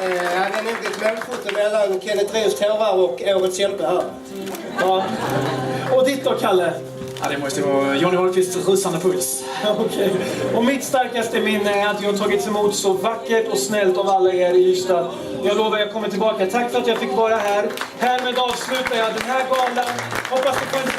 Han är nog ett målfoto mellan Kenneth Roos tårar och Årets hjälte här. Ja. Och ditt då, Kalle? Ja, det måste vara Johnny Holmqvists rusande puls. Okej. Och mitt starkaste minne är att jag har tagits emot så vackert och snällt av alla er i Ystad. Jag lovar jag kommer tillbaka. Tack för att jag fick vara här. Härmed avslutar jag den här galan. Hoppas ni får en